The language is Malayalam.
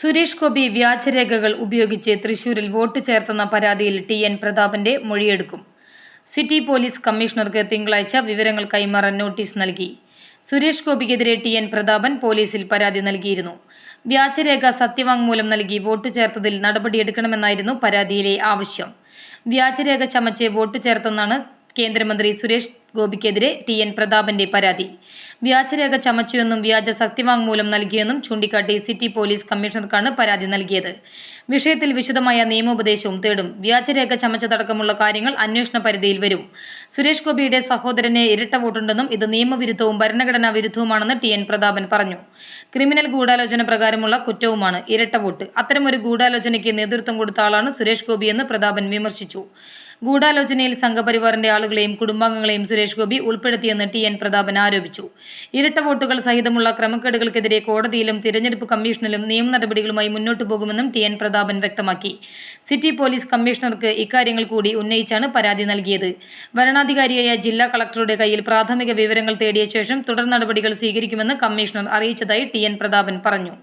സുരേഷ് ഗോപി വ്യാജരേഖകൾ ഉപയോഗിച്ച് തൃശൂരിൽ വോട്ട് ചേർത്തെന്ന പരാതിയിൽ ടി.എൻ. പ്രതാപന്റെ മൊഴിയെടുക്കും. സിറ്റി പോലീസ് കമ്മീഷണർക്ക് തിങ്കളാഴ്ച വിവരങ്ങൾ കൈമാറാൻ നോട്ടീസ് നൽകി. സുരേഷ് ഗോപിക്കെതിരെ ടി.എൻ. പ്രതാപൻ പോലീസിൽ പരാതി നൽകിയിരുന്നു. വ്യാജരേഖ സത്യവാങ്മൂലം നൽകി വോട്ട് ചേർത്തതിൽ നടപടിയെടുക്കണമെന്നായിരുന്നു പരാതിയിലെ ആവശ്യം. വ്യാജരേഖ ചമച്ച് വോട്ട് ചേർത്തെന്നാണ് കേന്ദ്രമന്ത്രി സുരേഷ് ഗോപിക്കെതിരെ ടി.എൻ. പ്രതാപന്റെ പരാതി. വ്യാജരേഖ ചമച്ചുവെന്നും വ്യാജ സത്യവാങ്മൂലം നൽകിയെന്നും ചൂണ്ടിക്കാട്ടി സിറ്റി പോലീസ് കമ്മീഷണർക്കാണ് പരാതി നൽകിയത്. വിഷയത്തിൽ വിശദമായ നിയമോപദേശവും തേടും. വ്യാജരേഖ ചമച്ചതടക്കമുള്ള കാര്യങ്ങൾ അന്വേഷണ പരിധിയിൽ വരും. സുരേഷ് ഗോപിയുടെ സഹോദരന് ഇരട്ട വോട്ടുണ്ടെന്നും ഇത് നിയമവിരുദ്ധവും ഭരണഘടനാ വിരുദ്ധവുമാണെന്ന് ടി.എൻ. പ്രതാപൻ പറഞ്ഞു. ക്രിമിനൽ ഗൂഢാലോചന പ്രകാരമുള്ള കുറ്റവുമാണ് ഇരട്ട വോട്ട്. അത്തരമൊരു ഗൂഢാലോചനയ്ക്ക് നേതൃത്വം കൊടുത്ത ആളാണ് സുരേഷ് ഗോപിയെന്ന് പ്രതാപൻ വിമർശിച്ചു. ഗൂഢാലോചനയിൽ സംഘപരിവാറിന്റെ ആളുകളെയും കുടുംബാംഗങ്ങളെയും സുരേഷ് ഗോപി ഉൾപ്പെടുത്തിയെന്ന് ടി.എൻ. പ്രതാപൻ ആരോപിച്ചു. ഇരട്ട വോട്ടുകൾ സഹിതമുള്ള ക്രമക്കേടുകൾക്കെതിരെ കോടതിയിലും തിരഞ്ഞെടുപ്പ് കമ്മീഷനിലും നിയമ നടപടികളുമായി മുന്നോട്ടു പോകുമെന്നും ടി.എൻ. പ്രതാപൻ വ്യക്തമാക്കി. സിറ്റി പോലീസ് കമ്മീഷണർക്ക് ഇക്കാര്യങ്ങൾ കൂടി ഉന്നയിച്ചാണ് പരാതി നൽകിയത്. വരണാധികാരിയായ ജില്ലാ കളക്ടറുടെ കയ്യിൽ പ്രാഥമിക വിവരങ്ങൾ തേടിയ ശേഷം തുടർ നടപടികൾ സ്വീകരിക്കുമെന്ന് കമ്മീഷണർ അറിയിച്ചതായി ടി.എൻ. പ്രതാപൻ പറഞ്ഞു.